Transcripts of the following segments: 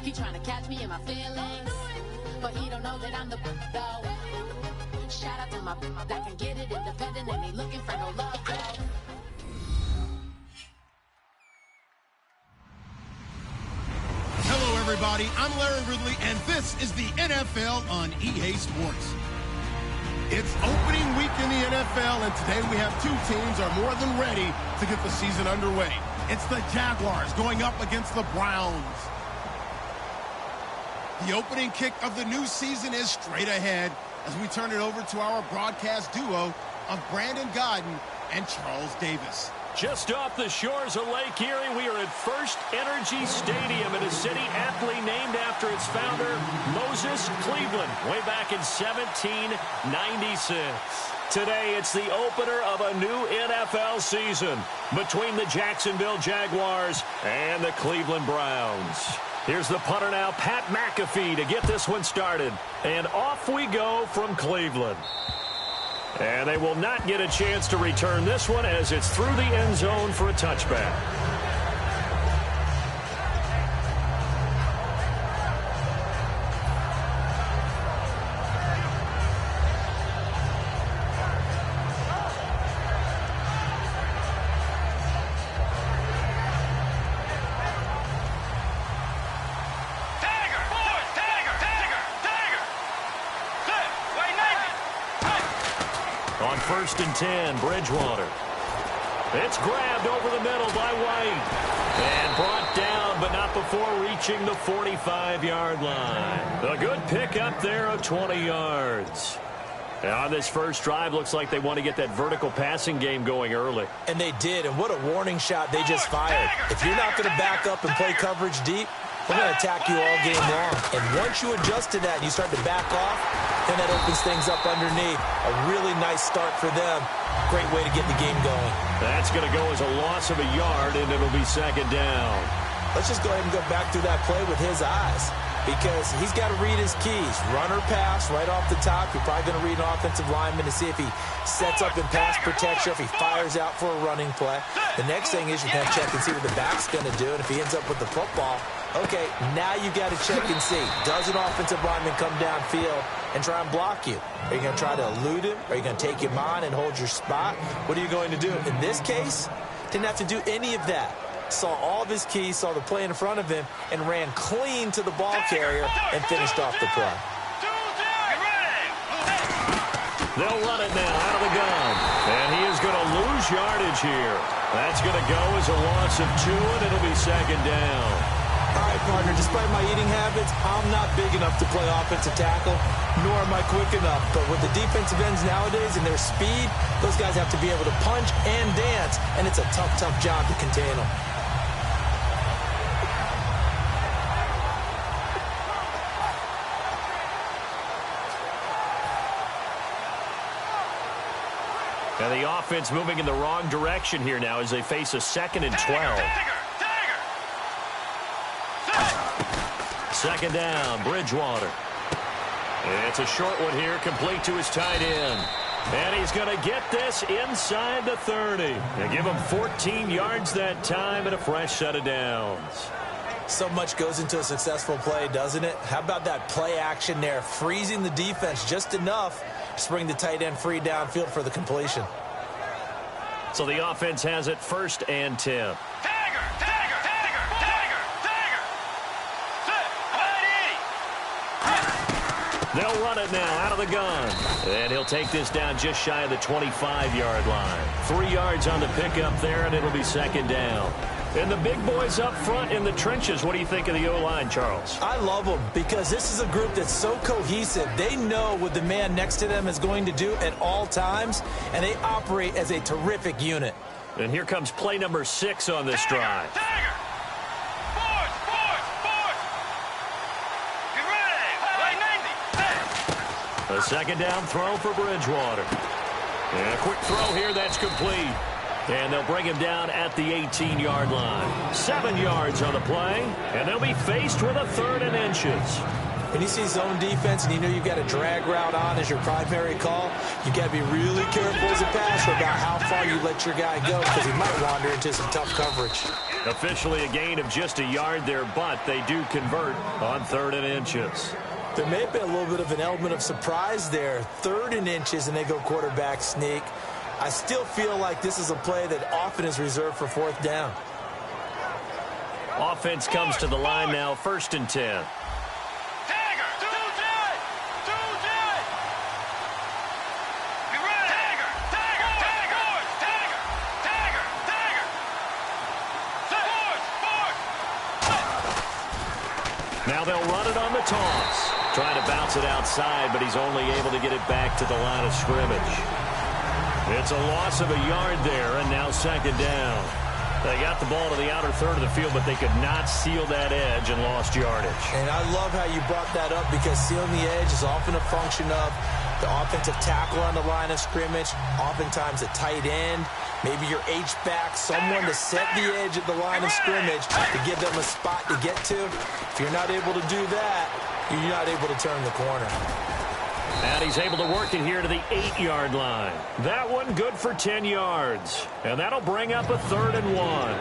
He trying to catch me in my feelings, but he don't know that I'm the though. Shout out to my that can get it independent and ain't looking for no love though. Hello, everybody. I'm Larry Ridley, and this is the NFL on EA Sports. It's opening week in the NFL, and today we have two teams are more than ready to get the season underway. It's the Jaguars going up against the Browns. The opening kick of the new season is straight ahead as we turn it over to our broadcast duo of Brandon Godden and Charles Davis. Just off the shores of Lake Erie, we are at First Energy Stadium in a city aptly named after its founder, Moses Cleveland, way back in 1796. Today, it's the opener of a new NFL season between the Jacksonville Jaguars and the Cleveland Browns. Here's the punter now, Pat McAfee, to get this one started. And off we go from Cleveland. And they will not get a chance to return this one as it's through the end zone for a touchback. On 1st and 10, Bridgewater. It's grabbed over the middle by White. And brought down, but not before reaching the 45-yard line. A good pickup there of 20 yards. And on this first drive, looks like they want to get that vertical passing game going early. And they did, and what a warning shot they just fired. If you're not going to back up and play coverage deep, we're going to attack you all game long. And once you adjust to that and you start to back off, then that opens things up underneath. A really nice start for them. Great way to get the game going. That's going to go as a loss of a yard, and it'll be second down. Let's just go ahead and go back through that play with his eyes, because he's got to read his keys. Run or pass right off the top. You're probably going to read an offensive lineman to see if he sets up in pass protection, if he fires out for a running play. The next thing is you're going to check and see what the back's going to do, and if he ends up with the football, okay, now you got to check and see. Does an offensive lineman come downfield and try and block you? Are you going to try to elude him? Are you going to take him on and hold your spot? What are you going to do? In this case, didn't have to do any of that. Saw all of his keys, saw the play in front of him, and ran clean to the ball carrier and finished off the play. They'll run it now out of the gun. And he is going to lose yardage here. That's going to go as a loss of 2, and it'll be second down. All right, partner, despite my eating habits, I'm not big enough to play offensive tackle, nor am I quick enough. But with the defensive ends nowadays and their speed, those guys have to be able to punch and dance, and it's a tough, tough job to contain them. And the offense moving in the wrong direction here now as they face a 2nd and 12. Second down, Bridgewater. It's a short one here, complete to his tight end. And he's going to get this inside the 30. They give him 14 yards that time and a fresh set of downs. So much goes into a successful play, doesn't it? How about that play action there, freezing the defense just enough to bring the tight end free downfield for the completion. So the offense has it 1st and 10. They'll run it now out of the gun. And he'll take this down just shy of the 25-yard line. 3 yards on the pickup there, and it'll be second down. And the big boys up front in the trenches, what do you think of the O-line, Charles? I love them because this is a group that's so cohesive. They know what the man next to them is going to do at all times, and they operate as a terrific unit. And here comes play number 6 on this drive. A second down throw for Bridgewater. And a quick throw here, that's complete. And they'll bring him down at the 18-yard line. 7 yards on the play, and they'll be faced with a 3rd and inches. When you see zone defense and you know you've got a drag route on as your primary call, you've got to be really careful as a passer about how far you let your guy go because he might wander into some tough coverage. Officially a gain of just a yard there, but they do convert on 3rd and inches. There may have been a little bit of an element of surprise there. 3rd and inches, and they go quarterback sneak. I still feel like this is a play that often is reserved for 4th down. Offense comes to the line now, 1st and 10. Now they'll run it on the toss. Trying to bounce it outside, but he's only able to get it back to the line of scrimmage. It's a loss of a yard there, and now 2nd down. They got the ball to the outer 3rd of the field, but they could not seal that edge and lost yardage. And I love how you brought that up, because sealing the edge is often a function of the offensive tackle on the line of scrimmage, oftentimes a tight end, maybe your H-back, someone to set the edge at the line of scrimmage to give them a spot to get to. If you're not able to do that, you're not able to turn the corner. And he's able to work it here to the 8-yard line. That one good for 10 yards. And that'll bring up a 3rd and 1.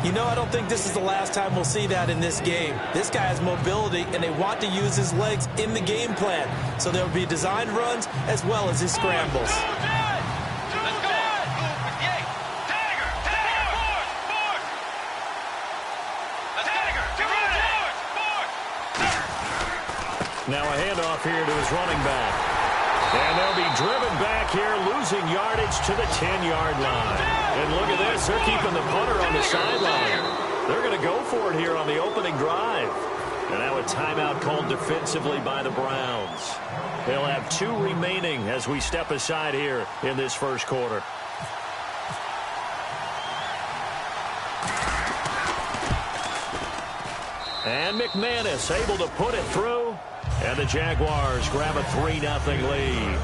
You know, I don't think this is the last time we'll see that in this game. This guy has mobility, and they want to use his legs in the game plan. So there will be designed runs as well as his scrambles. Now a handoff here to his running back. And they'll be driven back here, losing yardage to the 10-yard line. And look at this. They're keeping the punter on the sideline. They're going to go for it here on the opening drive. And now a timeout called defensively by the Browns. They'll have 2 remaining as we step aside here in this first quarter. And McManus able to put it through. And the Jaguars grab a 3-0 lead.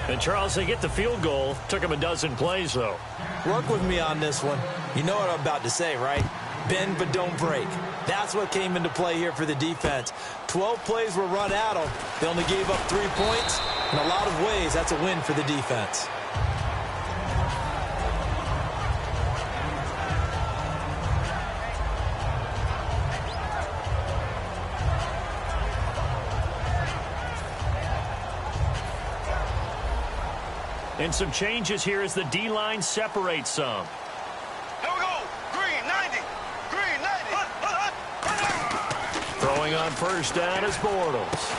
And, Charles, they get the field goal. Took them a dozen plays, though. Work with me on this one. You know what I'm about to say, right? Bend but don't break. That's what came into play here for the defense. 12 plays were run at them. They only gave up 3 points. In a lot of ways, that's a win for the defense. And some changes here as the D-line separates some. Here we go. Green 90. Green 90. Throwing on 1st down is Bortles.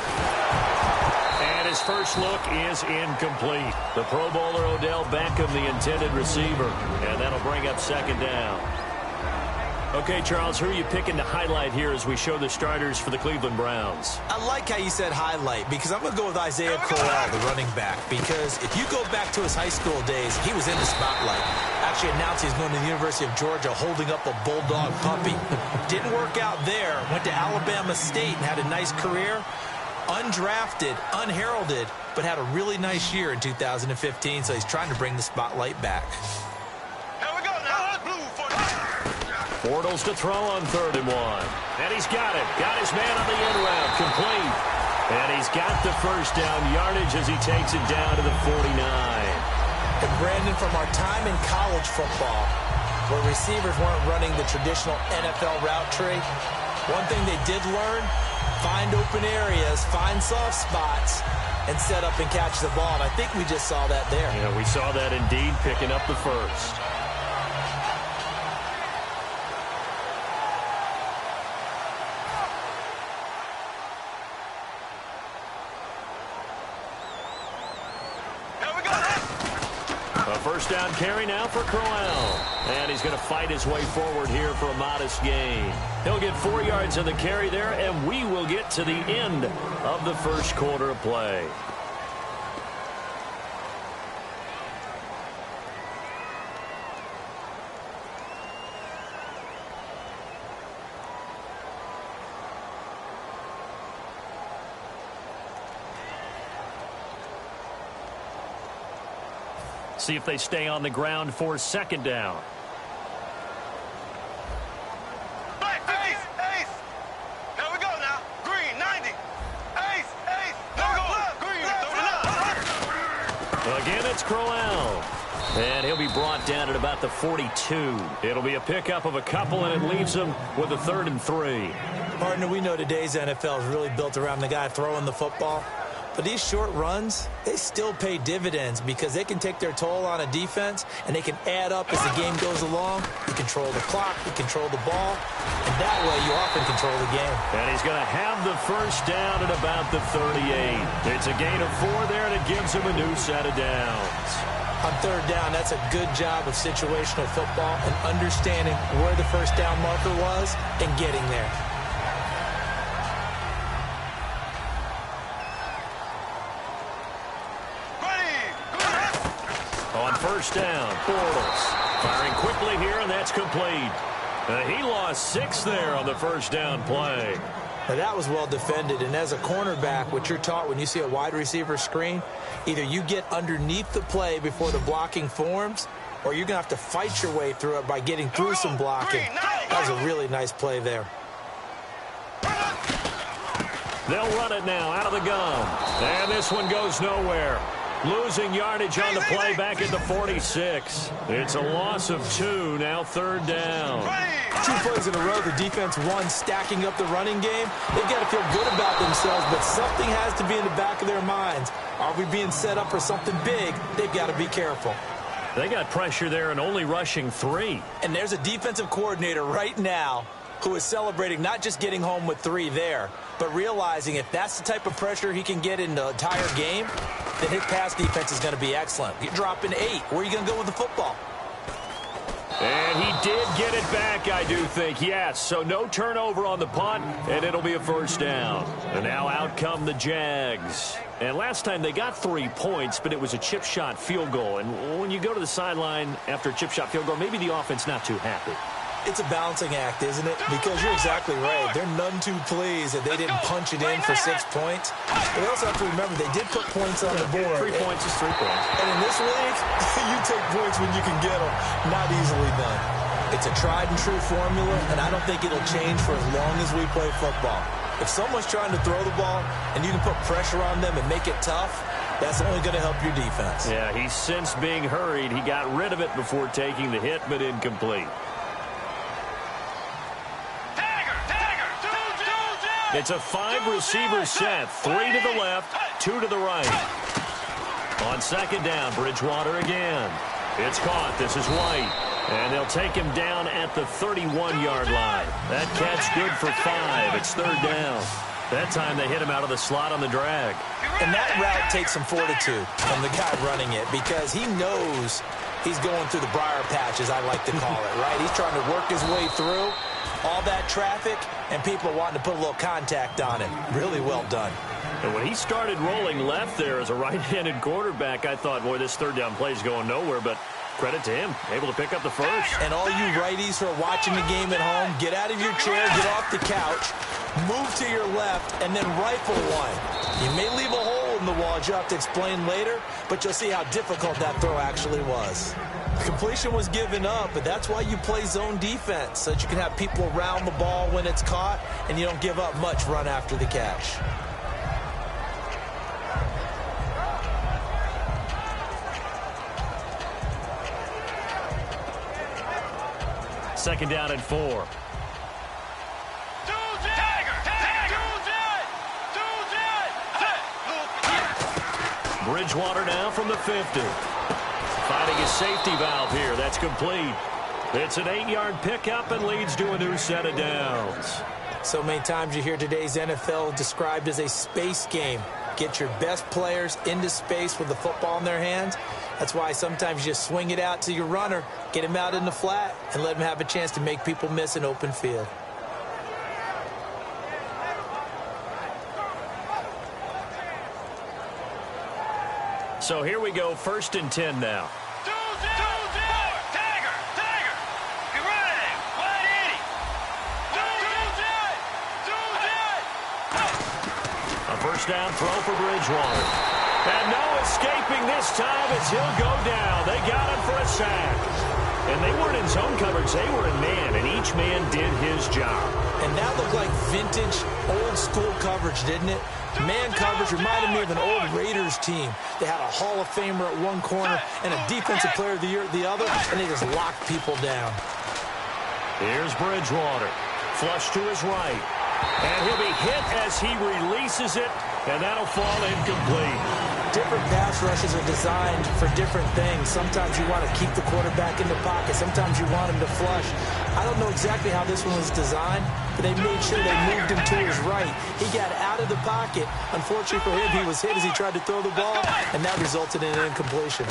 And his first look is incomplete. The Pro Bowler Odell Beckham, the intended receiver. And that'll bring up 2nd down. Okay, Charles, who are you picking to highlight here as we show the starters for the Cleveland Browns? I like how you said highlight, because I'm going to go with Isaiah Crowell, the running back, because if you go back to his high school days, he was in the spotlight. Actually announced he's going to the University of Georgia holding up a bulldog puppy. Didn't work out there. Went to Alabama State and had a nice career. Undrafted, unheralded, but had a really nice year in 2015, so he's trying to bring the spotlight back. Bortles to throw on 3rd and 1. And he's got it. Got his man on the end route. Complete. And he's got the 1st down yardage as he takes it down to the 49. And Brandon, from our time in college football, where receivers weren't running the traditional NFL route tree, one thing they did learn, find open areas, find soft spots, and set up and catch the ball. And I think we just saw that there. Yeah, we saw that indeed, picking up the 1st. First down carry now for Crowell. And he's going to fight his way forward here for a modest gain. He'll get 4 yards on the carry there, and we will get to the end of the first quarter of play. See if they stay on the ground for 2nd down. Ace, ace. Here we go now. Green 90. Ace, ace. Here we go. Green 39. Again, it's Crowell. And he'll be brought down at about the 42. It'll be a pickup of a couple, and it leaves him with a 3rd and 3. Partner, we know today's NFL is really built around the guy throwing the football. But these short runs, they still pay dividends because they can take their toll on a defense, and they can add up as the game goes along. You control the clock, you control the ball, and that way you often control the game. And he's going to have the first down at about the 38. It's a gain of 4 there, and it gives him a new set of downs. On 3rd down, that's a good job of situational football and understanding where the first down marker was and getting there. On 1st down, Bortles firing quickly here, and that's complete. He lost 6 there on the 1st down play. Now that was well defended, and as a cornerback, what you're taught when you see a wide receiver screen, either you get underneath the play before the blocking forms, or you're going to have to fight your way through it by getting through some blocking. That was a really nice play there. They'll run it now out of the gun, and this one goes nowhere. Losing yardage on the play back at the 46. It's a loss of 2, now 3rd down. 2 plays in a row, the defense won, stacking up the running game. They've got to feel good about themselves, but something has to be in the back of their minds. Are we being set up for something big? They've got to be careful. They got pressure there and only rushing 3. And there's a defensive coordinator right now who is celebrating not just getting home with 3 there, but realizing if that's the type of pressure he can get in the entire game, then his pass defense is going to be excellent. You're dropping 8. Where are you going to go with the football? And he did get it back, I do think, yes. So no turnover on the punt, and it'll be a 1st down. And now out come the Jags. And last time they got 3 points, but it was a chip shot field goal. And when you go to the sideline after a chip shot field goal, maybe the offense not too happy. It's a balancing act, isn't it? Because you're exactly right. They're none too pleased that they didn't punch it in for 6 points. But they also have to remember they did put points on the board. 3 points is 3 points. And in this league, you take points when you can get them. Not easily done. It's a tried and true formula, and I don't think it'll change for as long as we play football. If someone's trying to throw the ball and you can put pressure on them and make it tough, that's only going to help your defense. Yeah, he's since being hurried. He got rid of it before taking the hit, but incomplete. It's a 5-receiver set, 3 to the left, 2 to the right. On 2nd down, Bridgewater again. It's caught. This is White. And they'll take him down at the 31-yard line. That catch good for 5. It's 3rd down. That time they hit him out of the slot on the drag. And that route takes some fortitude from the guy running it because he knows he's going through the briar patch, as I like to call it, right? He's trying to work his way through all that traffic, and people wanting to put a little contact on it. Really well done. And when he started rolling left there as a right-handed quarterback, I thought, boy, this 3rd down play is going nowhere, but credit to him, able to pick up the first. And all you righties who are watching the game at home, get out of your chair, get off the couch, move to your left, and then rifle one. You may leave a hole in the wall, as you'll have to explain later, but you'll see how difficult that throw actually was. Completion was given up, but that's why you play zone defense, so that you can have people around the ball when it's caught, and you don't give up much run after the catch. Second down and 4. Bridgewater now from the 50. Finding his safety valve here. That's complete. It's an 8-yard pickup and leads to a new set of downs. So many times you hear today's NFL described as a space game. Get your best players into space with the football in their hands. That's why sometimes you just swing it out to your runner, get him out in the flat, and let him have a chance to make people miss an open field. So here we go, 1st and 10 now. A 1st down throw for Bridgewater. And no escaping this time as he'll go down. They got him for a sack. And they weren't in zone coverage, they were in man, and each man did his job. And that looked like vintage, old-school coverage, didn't it? Man coverage reminded me of an old Raiders team. They had a Hall of Famer at one corner and a Defensive Player of the Year at the other, and they just locked people down. Here's Bridgewater. Flush to his right. And he'll be hit as he releases it, and that'll fall incomplete. Different pass rushes are designed for different things. Sometimes you want to keep the quarterback in the pocket. Sometimes you want him to flush. I don't know exactly how this one was designed, but they made sure they moved him to his right. He got out of the pocket. Unfortunately for him, he was hit as he tried to throw the ball, and that resulted in an incompletion.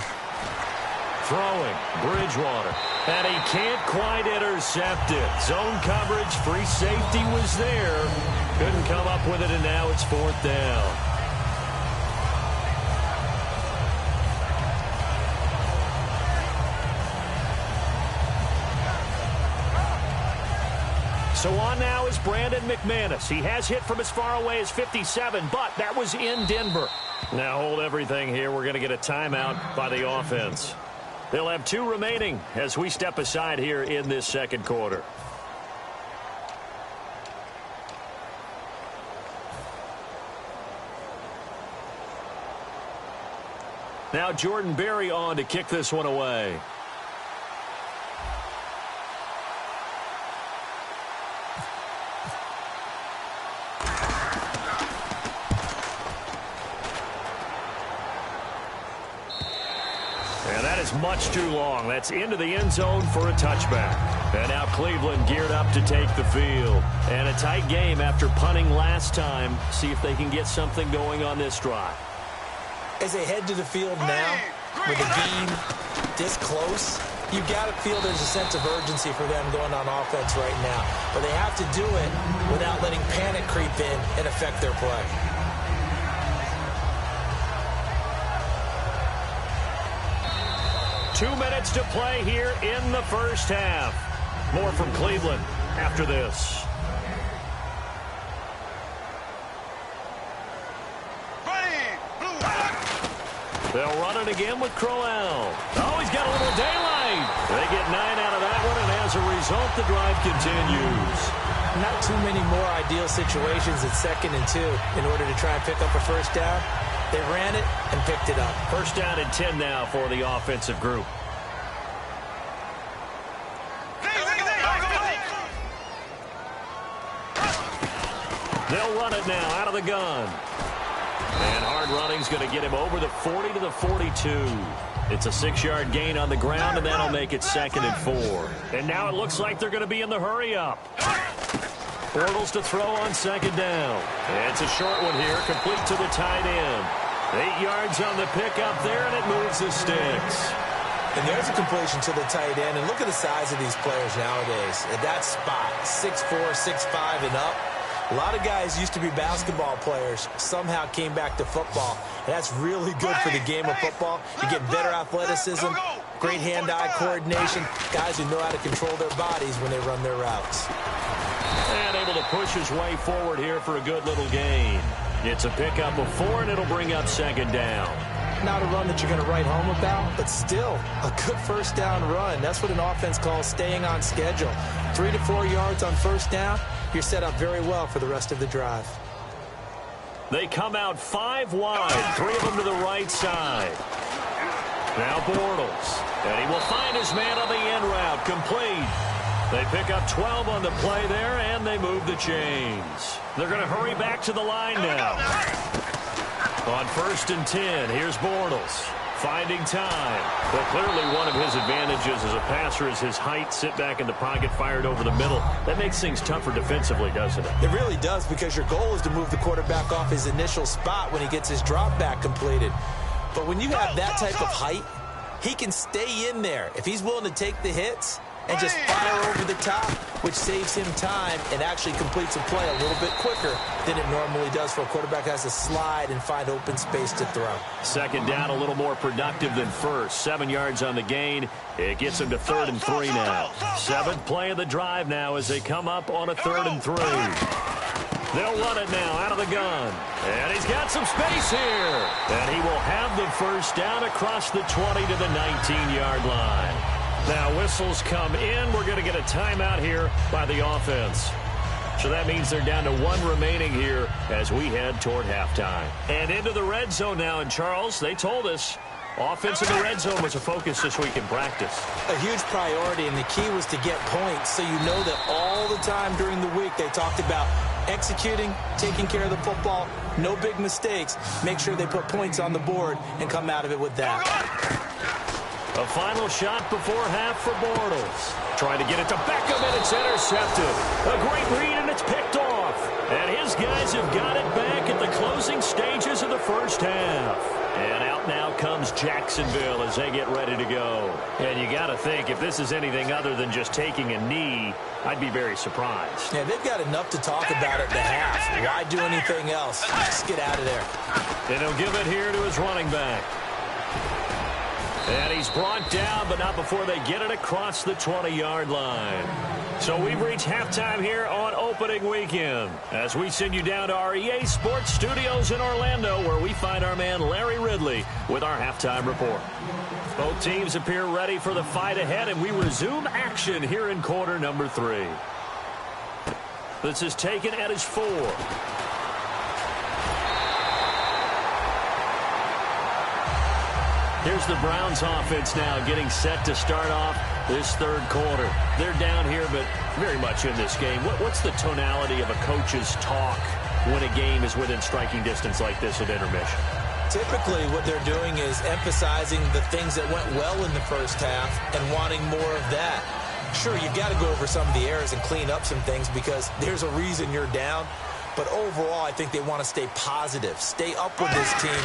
Throwing, Bridgewater. And he can't quite intercept it. Zone coverage, free safety was there. Couldn't come up with it, and now it's 4th down. So on now is Brandon McManus. He has hit from as far away as 57, but that was in Denver. Now hold everything here. We're going to get a timeout by the offense. They'll have 2 remaining as we step aside here in this second quarter. Now Jordan Berry on to kick this one away. Much too long. That's into the end zone for a touchback. And now Cleveland geared up to take the field. And a tight game after punting last time. See if they can get something going on this drive. As they head to the field now, with the game this close, you got to feel there's a sense of urgency for them going on offense right now. But they have to do it without letting panic creep in and affect their play. Two minutes to play here in the first half. More from Cleveland after this. They'll run it again with Crowell. Oh, he's got a little daylight. They get 9 out of that one, and as a result, the drive continues. Not too many more ideal situations at 2nd and 2 in order to try and pick up a first down. They ran it and picked it up. First down and 10 now for the offensive group. They'll run it now out of the gun. And hard running's going to get him over the 40 to the 42. It's a 6-yard gain on the ground, and that'll make it 2nd and 4. And now it looks like they're going to be in the hurry-up. Bortles to throw on 2nd down. It's a short one here, complete to the tight end. 8 yards on the pickup there, and it moves the sticks. And there's a completion to the tight end. And look at the size of these players nowadays. At that spot, 6'4", 6'5", and up. A lot of guys used to be basketball players, somehow came back to football. And that's really good for the game of football. You get better athleticism, great hand-eye coordination, guys who know how to control their bodies when they run their routes. And able to push his way forward here for a good little gain. It's a pickup of 4, and it'll bring up 2nd down. Not a run that you're going to write home about, but still a good first down run. That's what an offense calls staying on schedule. 3 to 4 yards on first down, you're set up very well for the rest of the drive. They come out 5 wide, 3 of them to the right side. Now Bortles, and he will find his man on the end route, complete. They pick up 12 on the play there, and they move the chains. They're going to hurry back to the line now. On 1st and 10, here's Bortles. Finding time. But clearly one of his advantages as a passer is his height. Sit back in the pocket, fired over the middle. That makes things tougher defensively, doesn't it? It really does, because your goal is to move the quarterback off his initial spot when he gets his drop back completed. But when you have that type of height, he can stay in there. If he's willing to take the hits and just fire over the top, which saves him time and actually completes a play a little bit quicker than it normally does for a quarterback who has to slide and find open space to throw. 2nd down, a little more productive than first. 7 yards on the gain. It gets him to 3rd and 3 now. 7th play of the drive now as they come up on a 3rd and 3. They'll run it now out of the gun. And he's got some space here. And he will have the first down across the 20 to the 19-yard line. Now whistles come in. We're going to get a timeout here by the offense. So that means they're down to 1 remaining here as we head toward halftime. And into the red zone now. And, Charles, they told us offense in the red zone was a focus this week in practice. A huge priority, and the key was to get points. So you know that all the time during the week they talked about executing, taking care of the football, no big mistakes. Make sure they put points on the board and come out of it with that. A final shot before half for Bortles. Trying to get it to Beckham, and it's intercepted. A great read, and it's picked off. And his guys have got it back at the closing stages of the first half. And out now comes Jacksonville as they get ready to go. And you got to think, if this is anything other than just taking a knee, I'd be very surprised. Yeah, they've got enough to talk about at the half. Why do anything else? Just get out of there. And he'll give it here to his running back. And he's brought down, but not before they get it across the 20-yard line. So we've reached halftime here on opening weekend as we send you down to our EA Sports Studios in Orlando, where we find our man Larry Ridley with our halftime report. Both teams appear ready for the fight ahead, and we resume action here in quarter number 3. This is taken at his 4. Here's the Browns offense now getting set to start off this third quarter. They're down here, but very much in this game. What's the tonality of a coach's talk when a game is within striking distance like this at intermission? Typically, what they're doing is emphasizing the things that went well in the first half and wanting more of that. Sure, you've got to go over some of the errors and clean up some things because there's a reason you're down. But overall, I think they want to stay positive, stay up with this team.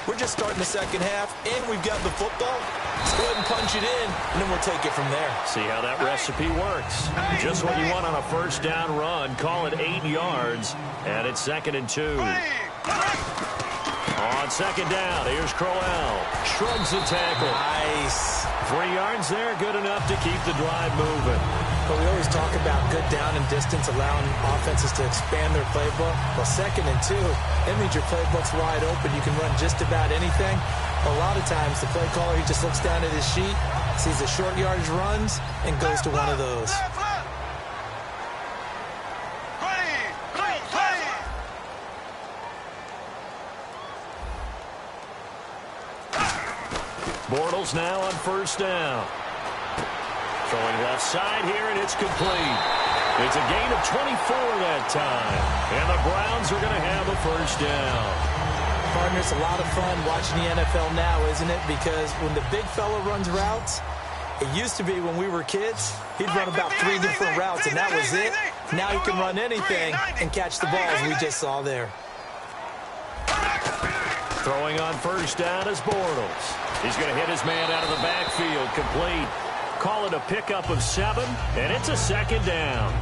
We're just starting the second half, and we've got the football. Let's go ahead and punch it in, and then we'll take it from there. See how that recipe works. Just what you want on a first down run. Call it 8 yards, and it's 2nd and 2. On second down, here's Crowell. Shrugs the tackle. Nice. 3 yards there, good enough to keep the drive moving. But we always talk about good down and distance, allowing offenses to expand their playbook. Well, 2nd and 2, that means your playbook's wide open. You can run just about anything. A lot of times, the play caller, he just looks down at his sheet, sees the short yardage runs, and goes to one of those. Bortles now on first down. Throwing left side here, and it's complete. It's a gain of 24 that time. And the Browns are going to have a first down. Partner, it's a lot of fun watching the NFL now, isn't it? Because when the big fella runs routes, it used to be when we were kids, he'd run about 3 different routes, and that was it. Now he can run anything and catch the ball, as we just saw there. Throwing on first down is Bortles. He's going to hit his man out of the backfield, complete. Call it a pickup of 7, and it's a 2nd down.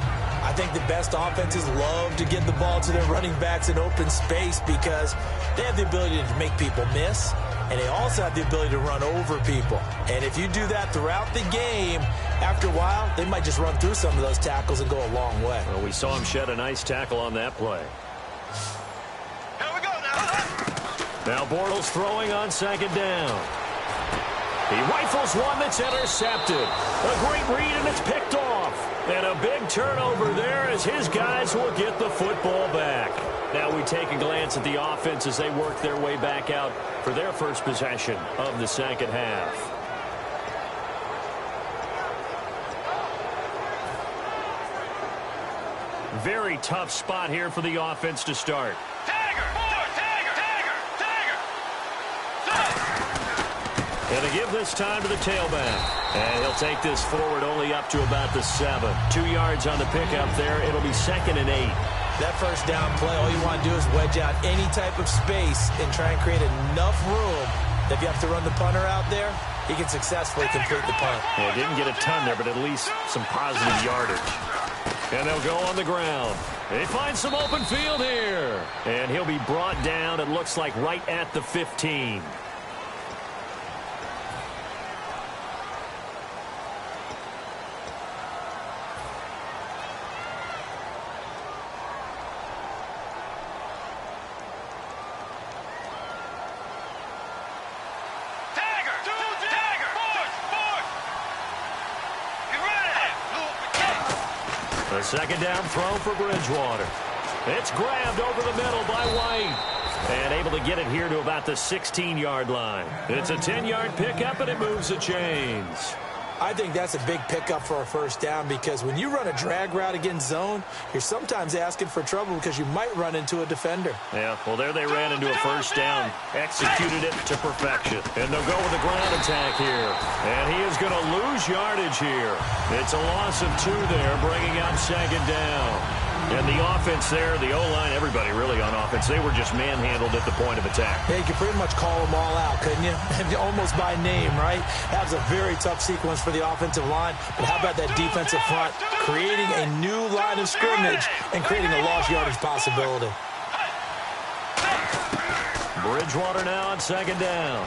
I think the best offenses love to get the ball to their running backs in open space because they have the ability to make people miss, and they also have the ability to run over people. And if you do that throughout the game, after a while, they might just run through some of those tackles and go a long way. Well, we saw him shed a nice tackle on that play. Here we go now. Now Bortles throwing on 2nd down. He rifles one that's intercepted. A great read, and it's picked off. And a big turnover there as his guys will get the football back. Now we take a glance at the offense as they work their way back out for their first possession of the second half. Very tough spot here for the offense to start. And they give this time to the tailback. And he'll take this forward only up to about the 7. 2 yards on the pickup there. It'll be 2nd and 8. That first down play, all you want to do is wedge out any type of space and try and create enough room that if you have to run the punter out there, he can successfully complete the punt. Yeah, didn't get a ton there, but at least some positive yardage. And they'll go on the ground. They find some open field here. And he'll be brought down, it looks like, right at the 15. Second down throw for Bridgewater. It's grabbed over the middle by White. And able to get it here to about the 16-yard line. It's a 10-yard pickup, and it moves the chains. I think that's a big pickup for a first down because when you run a drag route against zone, you're sometimes asking for trouble because you might run into a defender. Yeah, well, there they ran into a first down, executed it to perfection. And they'll go with the ground attack here. And he is going to lose yardage here. It's a loss of 2 there, bringing up second down. And the offense there, the O-line, everybody really on offense, they were just manhandled at the point of attack. Yeah, you could pretty much call them all out, couldn't you? Almost by name, right? That was a very tough sequence for the offensive line. But how about that defensive front creating a new line of scrimmage and creating a lost yardage possibility? Bridgewater now on second down.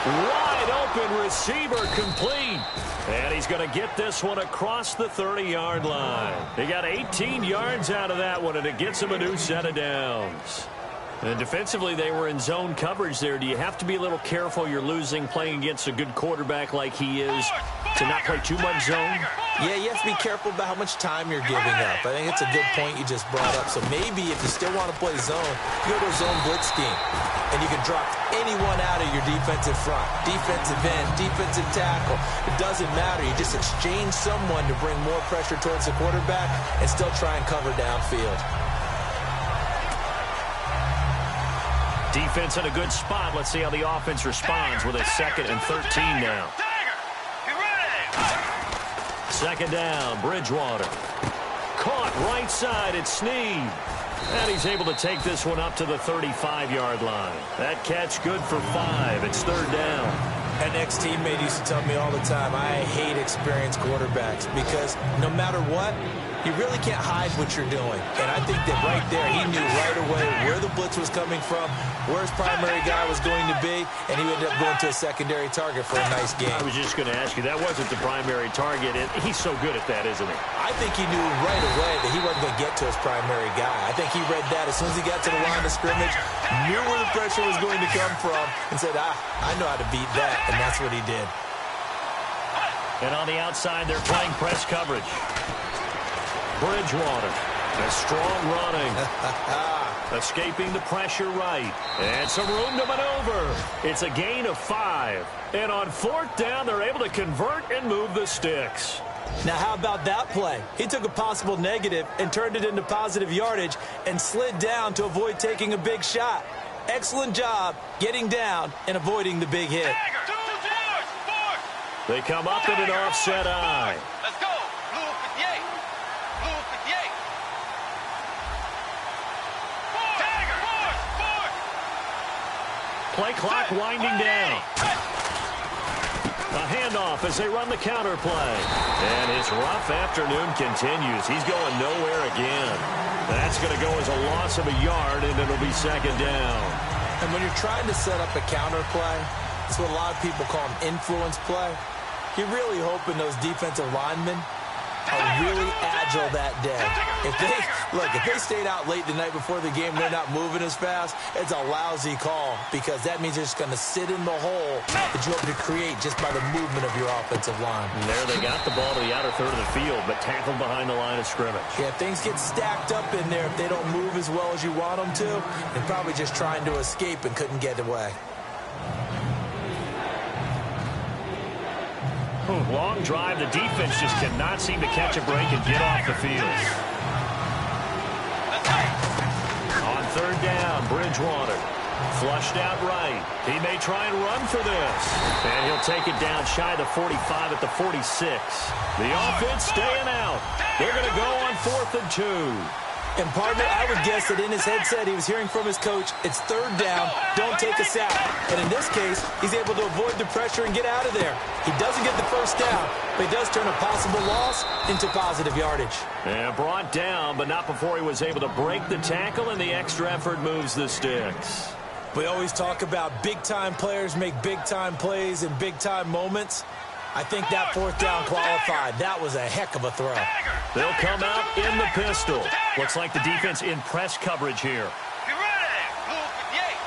Wide open receiver complete. And he's going to get this one across the 30-yard line. He got 18 yards out of that one, and it gets him a new set of downs. And defensively, they were in zone coverage there. Do you have to be a little careful you're losing playing against a good quarterback like he is to not play too much zone? Yeah, you have to be careful about how much time you're giving up. I think it's a good point you just brought up. So maybe if you still want to play zone, you go to a zone blitz scheme. And you can drop anyone out of your defensive front. Defensive end, defensive tackle. It doesn't matter. You just exchange someone to bring more pressure towards the quarterback and still try and cover downfield. Defense in a good spot. Let's see how the offense responds with a 2nd and 13 now. Second down, Bridgewater. Caught right side, it's Snead. And he's able to take this one up to the 35-yard line. That catch good for 5. It's 3rd down. An ex-teammate used to tell me all the time, I hate experienced quarterbacks because no matter what, you really can't hide what you're doing. And I think that right there, he knew right away where the blitz was coming from, where his primary guy was going to be, and he ended up going to a secondary target for a nice game. I was just going to ask you, that wasn't the primary target, and he's so good at that, isn't he? I think he knew right away that he wasn't going to get to his primary guy. I think he read that as soon as he got to the line of scrimmage, knew where the pressure was going to come from, and said, I know how to beat that, and that's what he did. And on the outside, they're playing press coverage. Bridgewater, a strong running. Escaping the pressure right. And some room to maneuver. It's a gain of 5. And on 4th down, they're able to convert and move the sticks. Now, how about that play? He took a possible negative and turned it into positive yardage and slid down to avoid taking a big shot. Excellent job getting down and avoiding the big hit. They come up in an offset eye. Let's go. Blue 58. Blue 58. Play clock winding down. A handoff as they run the counter play. And his rough afternoon continues. He's going nowhere again. That's going to go as a loss of a yard, and it'll be 2nd down. And when you're trying to set up a counter play, it's what a lot of people call an influence play. You're really hoping those defensive linemen are really agile that day. If they stayed out late the night before the game, they're not moving as fast, it's a lousy call because that means they're just going to sit in the hole that you hope to create just by the movement of your offensive line. And there they got the ball to the outer third of the field, but tackled behind the line of scrimmage. Yeah, things get stacked up in there if they don't move as well as you want them to. They're probably just trying to escape and couldn't get away. Long drive. The defense just cannot seem to catch a break and get off the field. On 3rd down, Bridgewater. Flushed out right. He may try and run for this. And he'll take it down shy of the 45 at the 46. The offense staying out. They're going to go on 4th and 2. And partner, I would guess that in his headset he was hearing from his coach, it's 3rd down, don't take a sack. And in this case, he's able to avoid the pressure and get out of there. He doesn't get the first down, but he does turn a possible loss into positive yardage. And brought down, but not before he was able to break the tackle, and the extra effort moves the sticks. We always talk about big-time players make big-time plays in big-time moments. I think that 4th down qualified. That was a heck of a throw. They'll come out in the pistol. Looks like the defense in press coverage here. Get ready. Blue 58.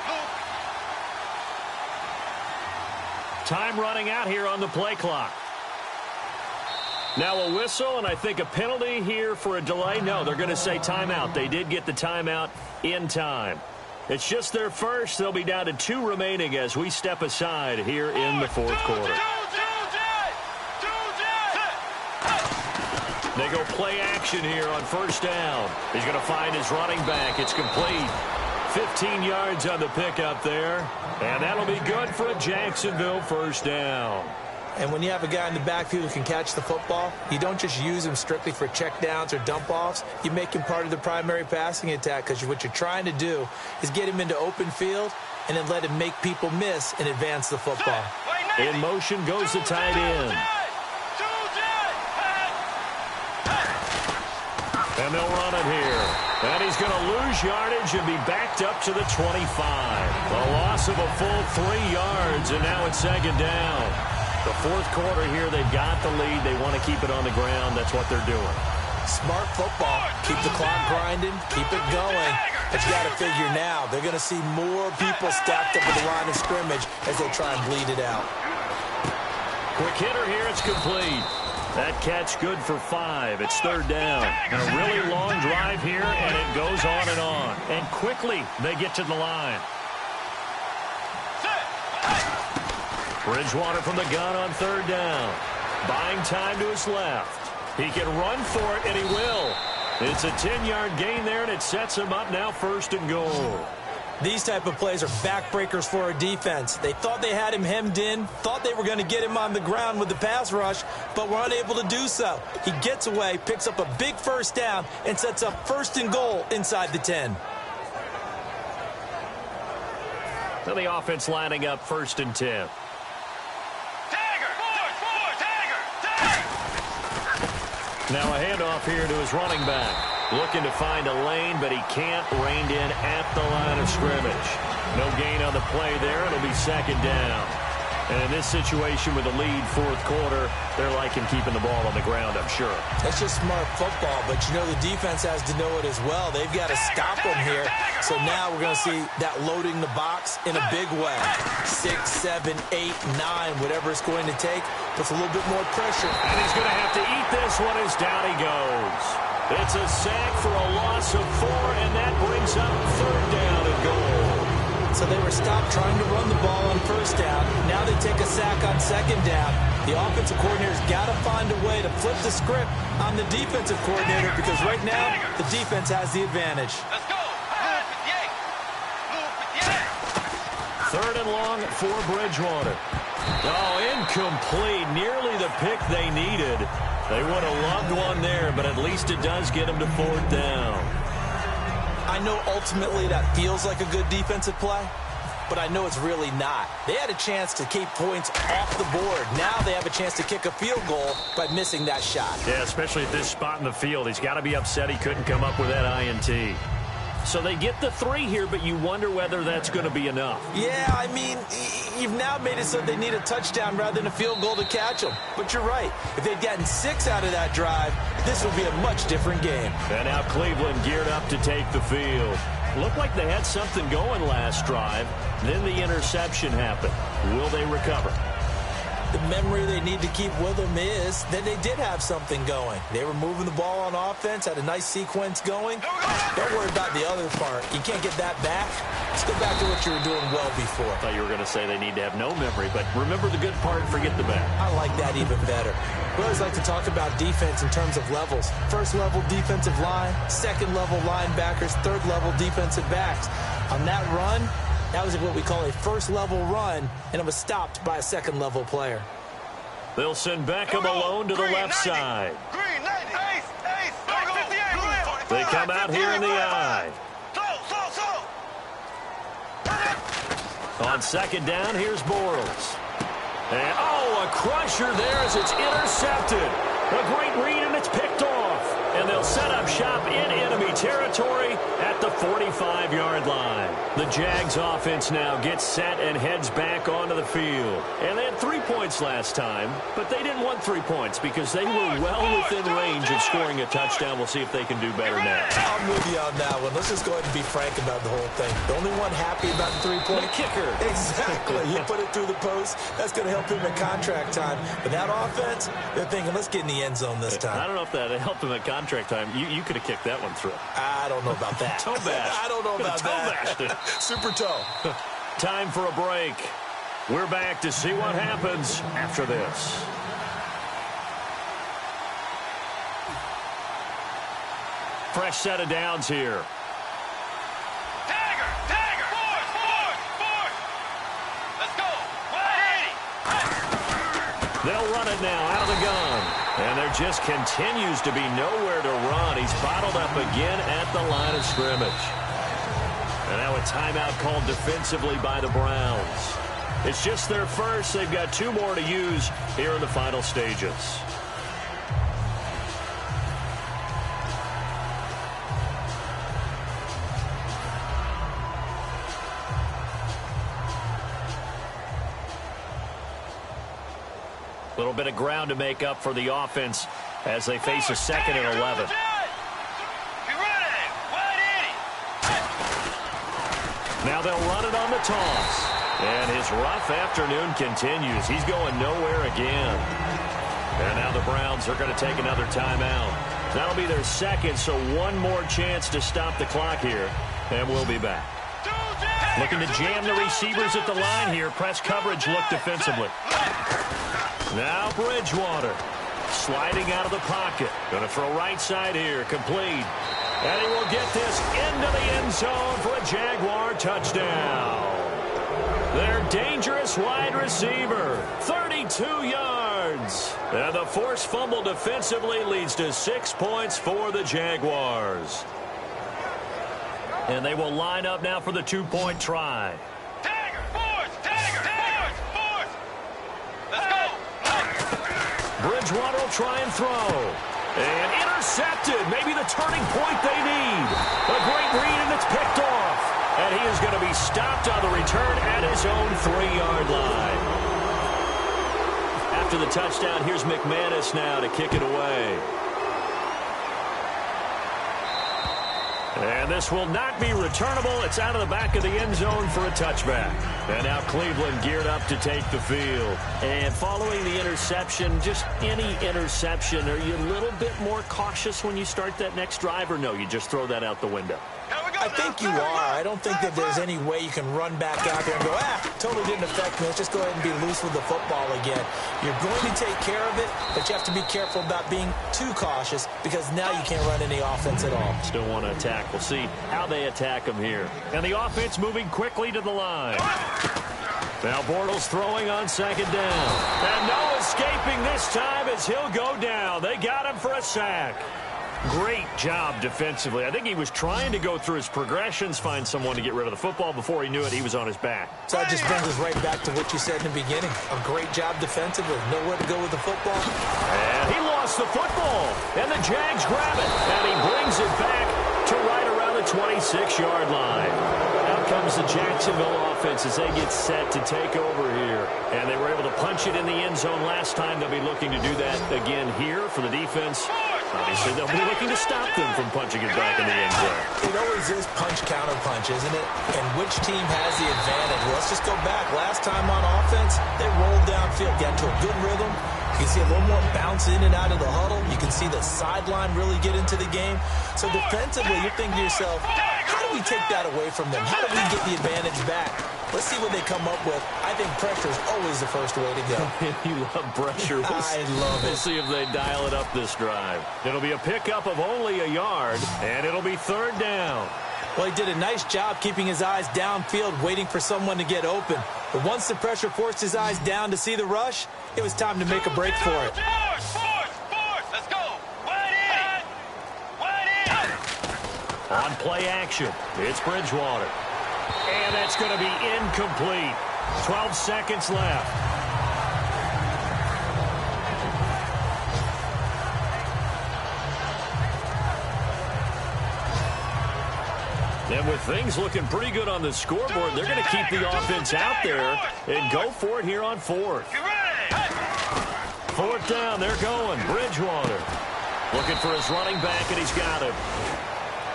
Blue. Time running out here on the play clock. Now a whistle, and I think a penalty here for a delay. No, they're going to say timeout. They did get the timeout in time. It's just their first. They'll be down to 2 remaining as we step aside here in the fourth quarter. They go play action here on first down. He's going to find his running back. It's complete. 15 yards on the pickup there. And that'll be good for a Jacksonville first down. And when you have a guy in the backfield who can catch the football, you don't just use him strictly for checkdowns or dump-offs. You make him part of the primary passing attack because what you're trying to do is get him into open field and then let him make people miss and advance the football. In motion goes the tight end. And they'll run it here. And he's going to lose yardage and be backed up to the 25. A loss of a full 3 yards, and now it's second down. The fourth quarter here, they've got the lead. They want to keep it on the ground. That's what they're doing. Smart football. Keep the clock grinding. Keep it going. But you got to figure now, they're going to see more people stacked up at the line of scrimmage as they try and bleed it out. Quick hitter here. It's complete. That catch good for 5. It's third down. And a really long drive here, and it goes on and on. And quickly, they get to the line. Bridgewater from the gun on third down. Buying time to his left. He can run for it, and he will. It's a 10-yard gain there, and it sets him up now first and goal. These type of plays are backbreakers for a defense. They thought they had him hemmed in, thought they were going to get him on the ground with the pass rush, but were unable to do so. He gets away, picks up a big first down, and sets up first and goal inside the 10. So the offense lining up first and 10. Now a handoff here to his running back. Looking to find a lane, but he can't. Reined in at the line of scrimmage. No gain on the play there. It'll be second down. And in this situation with the lead fourth quarter, they're liking keeping the ball on the ground, I'm sure. That's just smart football, but you know the defense has to know it as well. They've got to stop them here. So now we're going to see that loading the box in a big way. 6, 7, 8, 9, whatever it's going to take, puts a little bit more pressure. And he's going to have to eat this one as down he goes. It's a sack for a loss of 4, and that brings up third down and goal. So they were stopped trying to run the ball on first down. Now they take a sack on second down. The offensive coordinator's got to find a way to flip the script on the defensive coordinator because right now the defense has the advantage. Let's go. Third and long for Bridgewater. Oh, incomplete. Nearly the pick they needed. They would have loved one there, but at least it does get them to fourth down. I know ultimately that feels like a good defensive play, but I know it's really not. They had a chance to keep points off the board. Now they have a chance to kick a field goal by missing that shot. Yeah, especially at this spot in the field. He's got to be upset he couldn't come up with that INT. So they get the 3 here, but you wonder whether that's going to be enough. Yeah, I mean, you've now made it so they need a touchdown rather than a field goal to catch them. But you're right. If they'd gotten 6 out of that drive, this would be a much different game. And now Cleveland geared up to take the field. Looked like they had something going last drive. Then the interception happened. Will they recover? The memory they need to keep with them is that they did have something going. They were moving the ball on offense, had a nice sequence going. Don't worry about the other part. You can't get that back. Let's go back to what you were doing well before. I thought you were going to say they need to have no memory, but remember the good part, forget the bad. I like that even better. We always like to talk about defense in terms of levels. First level defensive line, second level linebackers, third level defensive backs. On that run, that was what we call a first-level run, and it was stopped by a second-level player. They'll send Beckham alone to the left side. Green, 90. Ace. They come out here in the eye. On second down, here's Bortles. And, oh, a crusher there as it's intercepted. A great read, and it's picked off. And they'll set up shop in enemy territory at the 45-yard line. The Jags offense now gets set and heads back onto the field. And they had 3 points last time, but they didn't want 3 points because they were well within range of scoring a touchdown. We'll see if they can do better now. I'm with you on that one. Let's just go ahead and be frank about the whole thing. The only one happy about the 3-point kicker. Exactly. You put it through the post. That's going to help him at contract time. But that offense, they're thinking, let's get in the end zone this time. I don't know if that helped him at contract time. You could have kicked that one through. I don't know about that. Toe bash. I don't know about that. Toe bashed. Super toe. Time for a break. We're back to see what happens after this. Fresh set of downs here. Tiger, force. Let's go. 180. They'll run it now out of the gun. And there just continues to be nowhere to run. He's bottled up again at the line of scrimmage. And now a timeout called defensively by the Browns. It's just their first. They've got 2 more to use here in the final stages. A little bit of ground to make up for the offense as they face a 2nd and 11. Now they'll run it on the toss. And his rough afternoon continues. He's going nowhere again. And now the Browns are going to take another timeout. That'll be their 2nd, so 1 more chance to stop the clock here. And we'll be back. Looking to jam the receivers at the line here. Press coverage look defensively. Now Bridgewater sliding out of the pocket. Going to throw right side here. Complete. And he will get this into the end zone for a Jaguar touchdown. Their dangerous wide receiver, 32 yards. And the forced fumble defensively leads to 6 points for the Jaguars. And they will line up now for the 2-point try. Force. Let's go. Bridgewater will try and throw. And intercepted. Maybe the turning point they need. A great read, and it's picked off. And he is going to be stopped on the return at his own 3-yard line. After the touchdown, here's McManus now to kick it away. And this will not be returnable. It's out of the back of the end zone for a touchback. And now Cleveland geared up to take the field. And following the interception, just any interception, are you a little bit more cautious when you start that next drive, or no, you just throw that out the window? I think you are. I don't think that there's any way you can run back out there and go, totally didn't affect me. Let's just go ahead and be loose with the football again. You're going to take care of it, but you have to be careful about being too cautious because now you can't run any offense at all. Still want to attack. We'll see how they attack them here. And the offense moving quickly to the line. Now Bortles throwing on 2nd down. And no escaping this time as he'll go down. They got him for a sack. Great job defensively. I think he was trying to go through his progressions, find someone to get rid of the football. Before he knew it, he was on his back. So that just brings us right back to what you said in the beginning. A great job defensively. Nowhere to go with the football. And he lost the football. And the Jags grab it. And he brings it back to right around the 26-yard line. Out comes the Jacksonville offense as they get set to take over here. And they were able to punch it in the end zone last time. They'll be looking to do that again here for the defense. Obviously, they'll be looking to stop them from punching it back in the end zone. It always is punch-counter-punch, isn't it? And which team has the advantage? Well, let's just go back. Last time on offense, they rolled downfield, got to a good rhythm. You can see a little more bounce in and out of the huddle. You can see the sideline really get into the game. So defensively, you're thinking to yourself, how do we take that away from them? How do we get the advantage back? Let's see what they come up with. I think pressure is always the first way to go. You love pressure. I love it. We'll see if they dial it up this drive. It'll be a pickup of only a yard, and it'll be 3rd down. Well, he did a nice job keeping his eyes downfield, waiting for someone to get open. But once the pressure forced his eyes down to see the rush, it was time to make a break for it. Force. Let's go. Wide in. On play action, it's Bridgewater. And that's going to be incomplete. 12 seconds left. And with things looking pretty good on the scoreboard, they're going to keep the offense out there and go for it here on fourth. Fourth down, they're going. Bridgewater looking for his running back, and he's got him.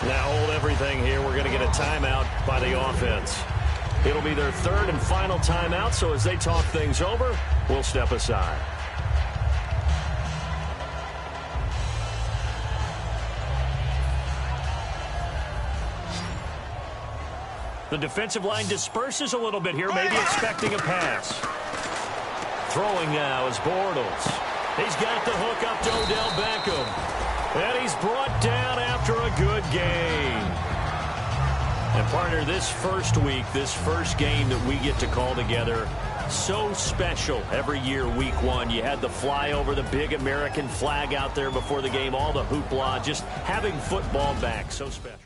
Now hold everything here. We're going to get a timeout by the offense. It'll be their third and final timeout, so as they talk things over, we'll step aside. The defensive line disperses a little bit here, maybe expecting a pass. Throwing now is Bortles. He's got the hook up to Odell Beckham. And he's brought down after a good game. And, partner, this first week, this first game that we get to call together, so special every year, week one. You had the flyover, the big American flag out there before the game, all the hoopla, just having football back, so special.